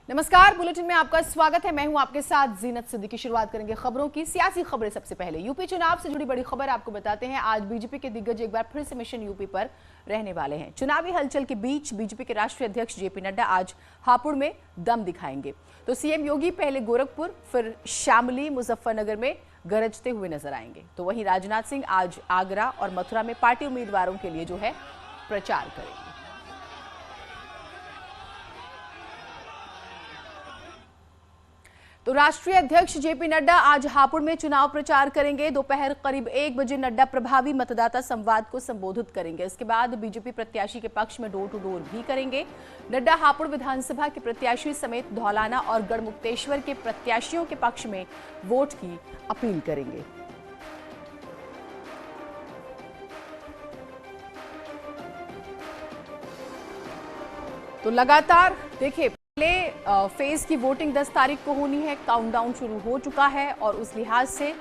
नमस्कार, बुलेटिन में आपका स्वागत है। मैं हूं आपके साथ जीनत सिद्दीकी। शुरुआत करेंगे खबरों की। सियासी खबरें सबसे पहले। यूपी चुनाव से जुड़ी बड़ी खबर आपको बताते हैं। आज बीजेपी के दिग्गज एक बार फिर से मिशन यूपी पर रहने वाले हैं। चुनावी हलचल के बीच बीजेपी के राष्ट्रीय अध्यक्ष जेपी नड्डा आज हापुड़ में दम दिखाएंगे। तो सीएम योगी पहले गोरखपुर, फिर शामली, मुजफ्फरनगर में गरजते हुए नजर आएंगे। तो वहीं राजनाथ सिंह आज आगरा और मथुरा में पार्टी उम्मीदवारों के लिए जो है प्रचार करेंगे। तो राष्ट्रीय अध्यक्ष जेपी नड्डा आज हापुड़ में चुनाव प्रचार करेंगे। दोपहर करीब 1 बजे नड्डा प्रभावी मतदाता संवाद को संबोधित करेंगे। इसके बाद बीजेपी प्रत्याशी के पक्ष में डोर टू डोर भी करेंगे। नड्डा हापुड़ विधानसभा के प्रत्याशी समेत धौलाना और गढ़मुक्तेश्वर के प्रत्याशियों के पक्ष में वोट की अपील करेंगे। तो लगातार देखिए, पहले फेज की वोटिंग 10 तारीख को होनी है। काउंटडाउन शुरू हो चुका है और उस लिहाज से,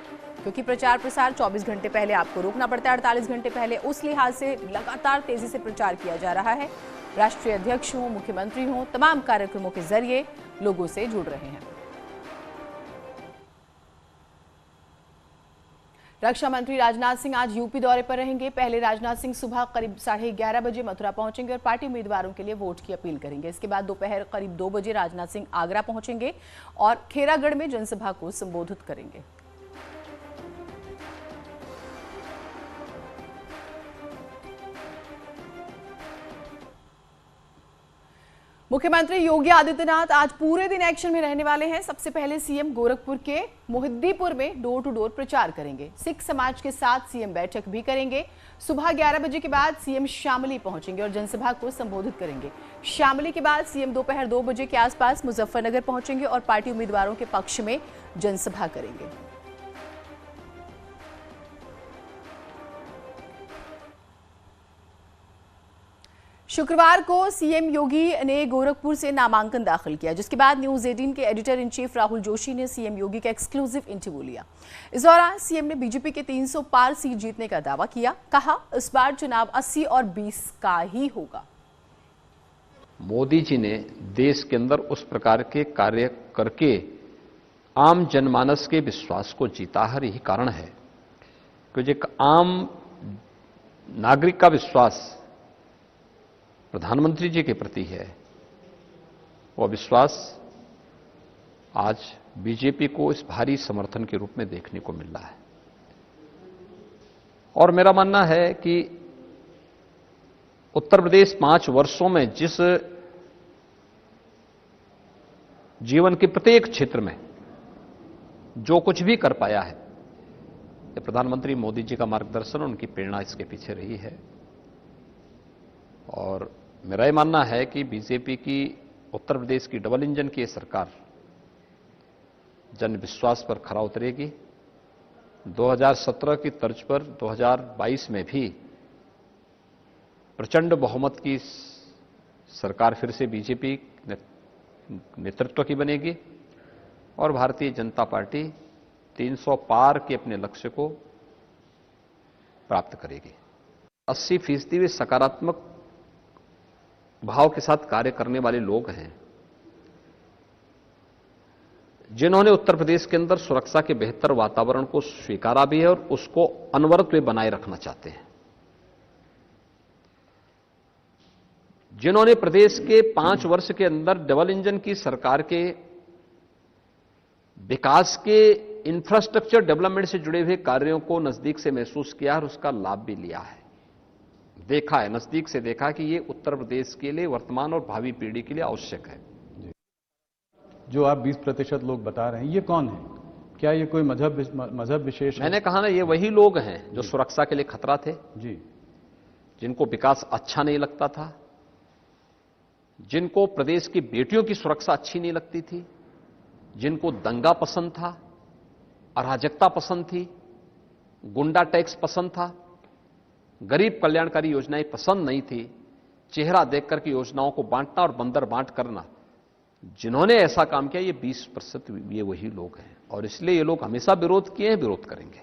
क्योंकि प्रचार प्रसार 24 घंटे पहले आपको रोकना पड़ता है, 48 घंटे पहले, उस लिहाज से लगातार तेजी से प्रचार किया जा रहा है। राष्ट्रीय अध्यक्ष हों, मुख्यमंत्री हों, तमाम कार्यक्रमों के जरिए लोगों से जुड़ रहे हैं। रक्षा मंत्री राजनाथ सिंह आज यूपी दौरे पर रहेंगे। पहले राजनाथ सिंह सुबह करीब 11:30 बजे मथुरा पहुंचेंगे और पार्टी उम्मीदवारों के लिए वोट की अपील करेंगे। इसके बाद दोपहर करीब 2 बजे राजनाथ सिंह आगरा पहुंचेंगे और खेरागढ़ में जनसभा को संबोधित करेंगे। मुख्यमंत्री योगी आदित्यनाथ आज पूरे दिन एक्शन में रहने वाले हैं। सबसे पहले सीएम गोरखपुर के मोहिद्दीपुर में डोर टू डोर प्रचार करेंगे। सिख समाज के साथ सीएम बैठक भी करेंगे। सुबह 11 बजे के बाद सीएम शामली पहुंचेंगे और जनसभा को संबोधित करेंगे। शामली के बाद सीएम दोपहर 2 बजे के आसपास मुजफ्फरनगर पहुंचेंगे और पार्टी उम्मीदवारों के पक्ष में जनसभा करेंगे। शुक्रवार को सीएम योगी ने गोरखपुर से नामांकन दाखिल किया, जिसके बाद न्यूज 18 के editor in chief Rahul Joshi ने सीएम योगी का एक्सक्लूसिव इंटरव्यू लिया। इस दौरान सीएम ने बीजेपी के 300 पार सीट जीतने का दावा किया। कहा, इस बार चुनाव 80 और 20 का ही होगा। मोदी जी ने देश के अंदर उस प्रकार के कार्य करके आम जनमानस के विश्वास को जीता है। यही कारण है कि एक आम नागरिक का विश्वास प्रधानमंत्री जी के प्रति है, वह विश्वास आज बीजेपी को इस भारी समर्थन के रूप में देखने को मिल रहा है। और मेरा मानना है कि उत्तर प्रदेश 5 वर्षों में जिस जीवन के प्रत्येक क्षेत्र में जो कुछ भी कर पाया है, प्रधानमंत्री मोदी जी का मार्गदर्शन, उनकी प्रेरणा इसके पीछे रही है। और मेरा यह मानना है कि बीजेपी की उत्तर प्रदेश की डबल इंजन की सरकार जन विश्वास पर खरा उतरेगी। 2017 की तर्ज पर 2022 में भी प्रचंड बहुमत की सरकार फिर से बीजेपी नेतृत्व की बनेगी और भारतीय जनता पार्टी 300 पार के अपने लक्ष्य को प्राप्त करेगी। 80% वे सकारात्मक भाव के साथ कार्य करने वाले लोग हैं, जिन्होंने उत्तर प्रदेश के अंदर सुरक्षा के बेहतर वातावरण को स्वीकारा भी है और उसको अनवरत वे बनाए रखना चाहते हैं। जिन्होंने प्रदेश के 5 वर्ष के अंदर डबल इंजन की सरकार के विकास के इंफ्रास्ट्रक्चर डेवलपमेंट से जुड़े हुए कार्यों को नजदीक से महसूस किया और उसका लाभ भी लिया है, देखा है, नजदीक से देखा कि ये उत्तर प्रदेश के लिए, वर्तमान और भावी पीढ़ी के लिए आवश्यक है। जो आप 20% लोग बता रहे हैं, ये कौन है? क्या ये कोई मजहब विशेष है? मैंने कहा ना, ये वही लोग हैं जो सुरक्षा के लिए खतरा थे जी, जिनको विकास अच्छा नहीं लगता था, जिनको प्रदेश की बेटियों की सुरक्षा अच्छी नहीं लगती थी, जिनको दंगा पसंद था, अराजकता पसंद थी, गुंडा टैक्स पसंद था, गरीब कल्याणकारी योजनाएं पसंद नहीं थी, चेहरा देखकर के योजनाओं को बांटना और बंदर बांट करना, जिन्होंने ऐसा काम किया, ये 20% ये वही लोग हैं। और इसलिए ये लोग हमेशा विरोध किए हैं, विरोध करेंगे।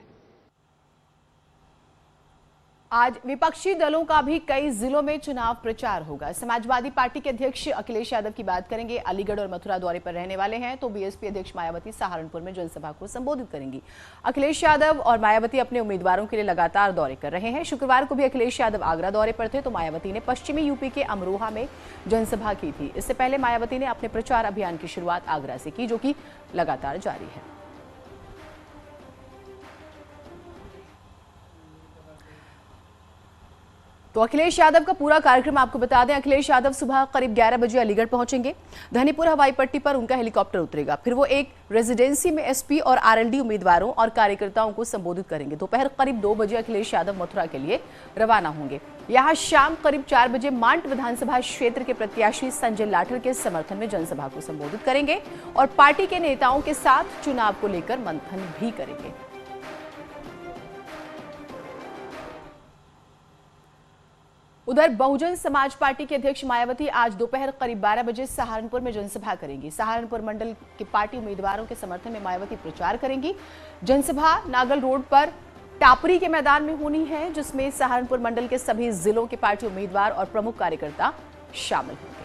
आज विपक्षी दलों का भी कई जिलों में चुनाव प्रचार होगा। समाजवादी पार्टी के अध्यक्ष अखिलेश यादव की बात करेंगे, अलीगढ़ और मथुरा दौरे पर रहने वाले हैं, तो बीएसपी अध्यक्ष मायावती सहारनपुर में जनसभा को संबोधित करेंगी। अखिलेश यादव और मायावती अपने उम्मीदवारों के लिए लगातार दौरे कर रहे हैं। शुक्रवार को भी अखिलेश यादव आगरा दौरे पर थे, तो मायावती ने पश्चिमी यूपी के अमरोहा में जनसभा की थी। इससे पहले मायावती ने अपने प्रचार अभियान की शुरुआत आगरा से की, जो कि लगातार जारी है। तो अखिलेश यादव का पूरा कार्यक्रम आपको बता दें। अखिलेश यादव सुबह करीब 11 बजे अलीगढ़ पहुंचेंगे। धनीपुर हवाई पट्टी पर उनका हेलीकॉप्टर उतरेगा। फिर वो एक रेजिडेंसी में एसपी और आरएलडी उम्मीदवारों और कार्यकर्ताओं को संबोधित करेंगे। दोपहर करीब 2 बजे अखिलेश यादव मथुरा के लिए रवाना होंगे। यहां शाम करीब 4 बजे मांट विधानसभा क्षेत्र के प्रत्याशी संजय लाठर के समर्थन में जनसभा को संबोधित करेंगे और पार्टी के नेताओं के साथ चुनाव को लेकर मंथन भी करेंगे। उधर बहुजन समाज पार्टी के अध्यक्ष मायावती आज दोपहर करीब 12 बजे सहारनपुर में जनसभा करेंगी। सहारनपुर मंडल के पार्टी उम्मीदवारों के समर्थन में मायावती प्रचार करेंगी। जनसभा नागल रोड पर टापरी के मैदान में होनी है, जिसमें सहारनपुर मंडल के सभी जिलों के पार्टी उम्मीदवार और प्रमुख कार्यकर्ता शामिल होंगे।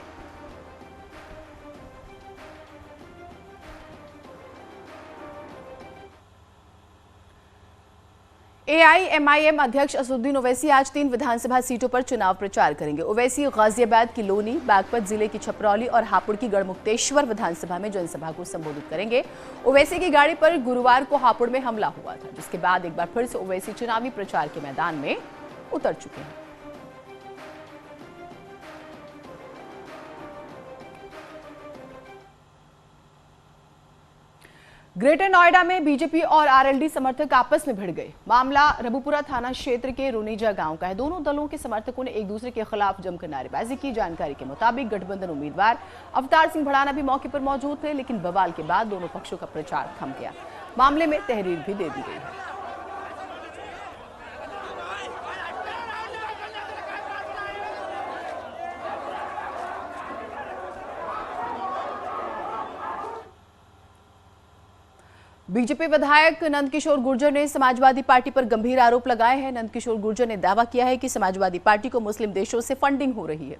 एआईएमआईएम अध्यक्ष असदुद्दीन ओवैसी आज 3 विधानसभा सीटों पर चुनाव प्रचार करेंगे। ओवैसी गाजियाबाद की लोनी, बागपत जिले की छपरौली और हापुड़ की गढ़मुक्तेश्वर विधानसभा में जनसभा को संबोधित करेंगे। ओवैसी की गाड़ी पर गुरुवार को हापुड़ में हमला हुआ था, जिसके बाद एक बार फिर से ओवैसी चुनावी प्रचार के मैदान में उतर चुके हैं। ग्रेटर नोएडा में बीजेपी और आरएलडी समर्थक आपस में भिड़ गए। मामला रबुपुरा थाना क्षेत्र के रुनीजा गांव का है। दोनों दलों के समर्थकों ने एक दूसरे के खिलाफ जमकर नारेबाजी की। जानकारी के मुताबिक गठबंधन उम्मीदवार अवतार सिंह भड़ाना भी मौके पर मौजूद थे, लेकिन बवाल के बाद दोनों पक्षों का प्रचार थम गया। मामले में तहरीर भी दे दी गई है। बीजेपी विधायक नंदकिशोर गुर्जर ने समाजवादी पार्टी पर गंभीर आरोप लगाए हैं। नंदकिशोर गुर्जर ने दावा किया है कि समाजवादी पार्टी को मुस्लिम देशों से फंडिंग हो रही है।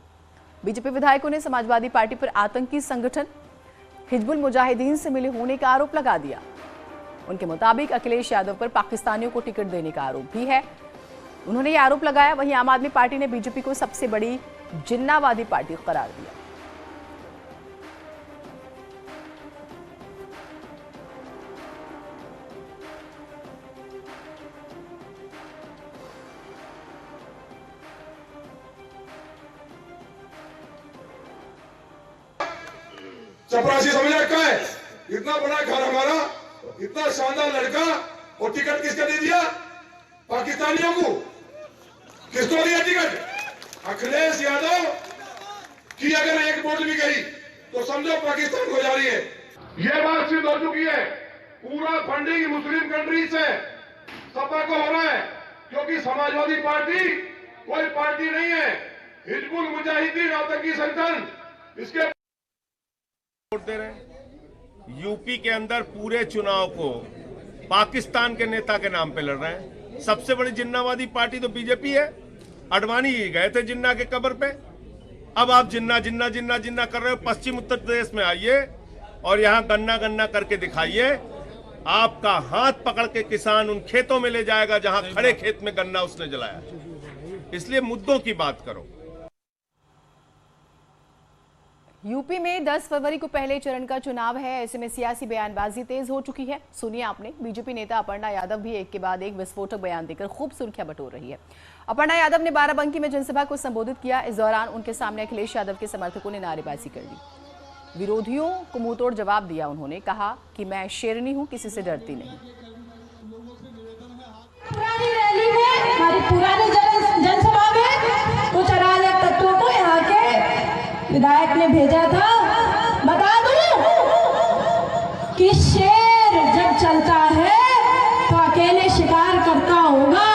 बीजेपी विधायकों ने समाजवादी पार्टी पर आतंकी संगठन हिजबुल मुजाहिदीन से मिले होने का आरोप लगा दिया। उनके मुताबिक अखिलेश यादव पर पाकिस्तानियों को टिकट देने का आरोप भी है। उन्होंने यह आरोप लगाया। वहीं आम आदमी पार्टी ने बीजेपी को सबसे बड़ी जिन्नावादी पार्टी करार दिया। चपरासी समझा क्या है? इतना बड़ा घर हमारा, इतना शानदार लड़का, और टिकट किसका दे दिया? पाकिस्तानियों को। किसको दिया टिकट? अखिलेश यादव की अगर एक वोट भी गई तो समझो पाकिस्तान को जा रही है। यह बात सिद्ध हो चुकी है। पूरा फंडिंग मुस्लिम कंट्री से सपा को हो रहा है, क्योंकि समाजवादी पार्टी कोई पार्टी नहीं है। हिजबुल मुजाहिदीन आतंकी संगठन इसके वोट दे रहे हैं। यूपी के अंदर पूरे चुनाव को पाकिस्तान के नेता के नाम पे लड़ रहे हैं। सबसे बड़ी जिन्नावादी पार्टी तो बीजेपी है। अडवाणी गए थे जिन्ना के कब्र पे। अब आप जिन्ना जिन्ना जिन्ना जिन्ना कर रहे हो। पश्चिम उत्तर प्रदेश में आइए और यहां गन्ना गन्ना करके दिखाइए। आपका हाथ पकड़ के किसान उन खेतों में ले जाएगा जहां खड़े खेत में गन्ना उसने जलाया। इसलिए मुद्दों की बात करो। यूपी में 10 फरवरी को पहले चरण का चुनाव है। ऐसे में सियासी बयानबाजी तेज हो चुकी है। सुनिए आपने। बीजेपी नेता अपर्णा यादव भी एक के बाद एक विस्फोटक बयान देकर खूब सुर्खियां बटोर रही है। अपर्णा यादव ने बाराबंकी में जनसभा को संबोधित किया। इस दौरान उनके सामने अखिलेश यादव के समर्थकों ने नारेबाजी कर दी। विरोधियों को मुंहतोड़ जवाब दिया। उन्होंने कहा कि मैं शेरनी हूं, किसी से डरती नहीं। पुरानी रैली में, हमारी पुरानी जनसभा में कुछ अराजक तत्वों को यहाँ के विधायक ने भेजा था। बता दूं कि शेर जब चलता है तो अकेले शिकार करता होगा,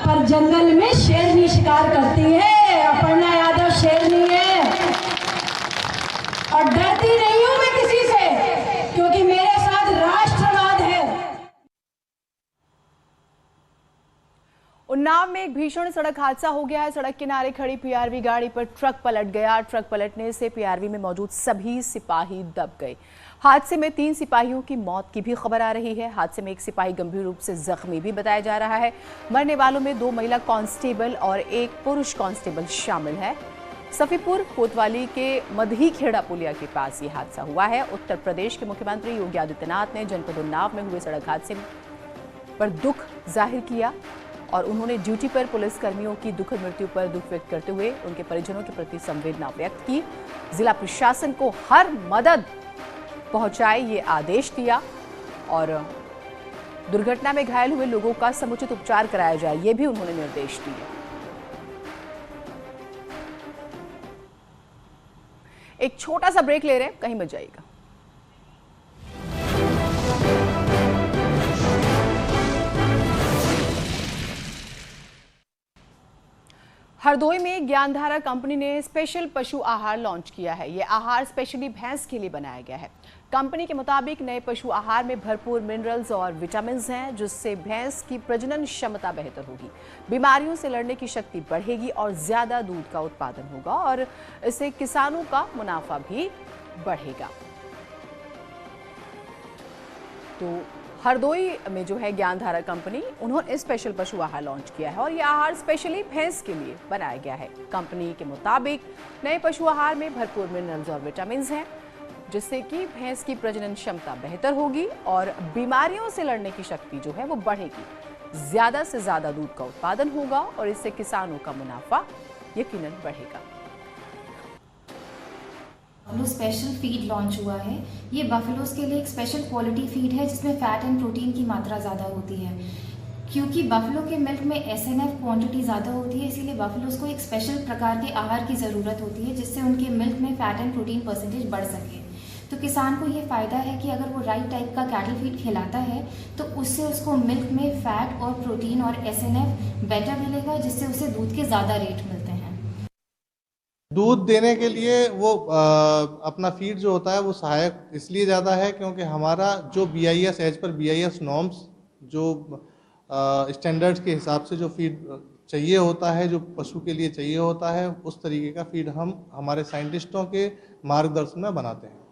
पर जंगल में शेरनी शिकार करती है। अपर्णा यादव शेरनी है और डरती नहीं हूं मैं किसी से, क्योंकि मेरे साथ राष्ट्रवाद है। उन्नाव में में एक भीषण सड़क हादसा हो गया है। सड़क किनारे खड़ी पीआरवी गाड़ी पर ट्रक पलट गया। ट्रक पलटने से पीआरवी में मौजूद सभी सिपाही दब गए। हादसे में 3 सिपाहियों की मौत की भी खबर आ रही है। हादसे में एक सिपाही गंभीर रूप से जख्मी भी बताया जा रहा है। मरने वालों में 2 महिला कांस्टेबल और 1 पुरुष कांस्टेबल शामिल है। सफीपुर कोतवाली के मदही खेड़ा पुलिया के पास ये हादसा हुआ है। उत्तर प्रदेश के मुख्यमंत्री योगी आदित्यनाथ ने जनपद उन्नाव में हुए सड़क हादसे पर दुख जाहिर किया और उन्होंने ड्यूटी पर पुलिस कर्मियों की दुखद मृत्यु पर दुख व्यक्त करते हुए उनके परिजनों के प्रति संवेदना व्यक्त की। जिला प्रशासन को हर मदद पहुंचाए ये आदेश दिया और दुर्घटना में घायल हुए लोगों का समुचित उपचार कराया जाए, ये भी उन्होंने निर्देश दिए। एक छोटा सा ब्रेक ले रहे हैं, कहीं मत जाइएगा। हरदोई में ज्ञानधारा कंपनी ने स्पेशल पशु आहार लॉन्च किया है। यह आहार स्पेशली भैंस के लिए बनाया गया है। कंपनी के मुताबिक नए पशु आहार में भरपूर मिनरल्स और विटामिन हैं, जिससे भैंस की प्रजनन क्षमता बेहतर होगी, बीमारियों से लड़ने की शक्ति बढ़ेगी और ज्यादा दूध का उत्पादन होगा और इससे किसानों का मुनाफा भी बढ़ेगा। तो हरदोई में जो है ज्ञानधारा कंपनी, उन्होंने स्पेशल पशु आहार लॉन्च किया है और यह आहार स्पेशली भैंस के लिए बनाया गया है। कंपनी के मुताबिक नए पशु आहार में भरपूर मिनरल्स और विटामिन हैं, जिससे कि भैंस की प्रजनन क्षमता बेहतर होगी और बीमारियों से लड़ने की शक्ति जो है वो बढ़ेगी, ज्यादा से ज्यादा दूध का उत्पादन होगा और इससे किसानों का मुनाफा यकीनन बढ़ेगा। बफलो स्पेशल फीड लॉन्च हुआ है। ये बफलोज के लिए एक स्पेशल क्वालिटी फीड है जिसमें फैट एंड प्रोटीन की मात्रा ज़्यादा होती है। क्योंकि बफलो के मिल्क में SNF क्वांटिटी ज़्यादा होती है, इसीलिए बफलोज को एक स्पेशल प्रकार के आहार की ज़रूरत होती है जिससे उनके मिल्क में फैट एंड प्रोटीन परसेंटेज बढ़ सके। तो किसान को ये फ़ायदा है कि अगर वो राइट टाइप का कैटल फीड खिलाता है तो उससे उसको मिल्क में फैट और प्रोटीन और SNF बेटर मिलेगा, जिससे उसे दूध के ज़्यादा रेट मिलते हैं। दूध देने के लिए वो अपना फीड जो होता है वो सहायक इसलिए ज़्यादा है क्योंकि हमारा जो BIS एज पर BIS नॉर्म्स जो स्टैंडर्ड्स के हिसाब से जो फीड चाहिए होता है, जो पशु के लिए चाहिए होता है, उस तरीके का फीड हम हमारे साइंटिस्टों के मार्गदर्शन में बनाते हैं।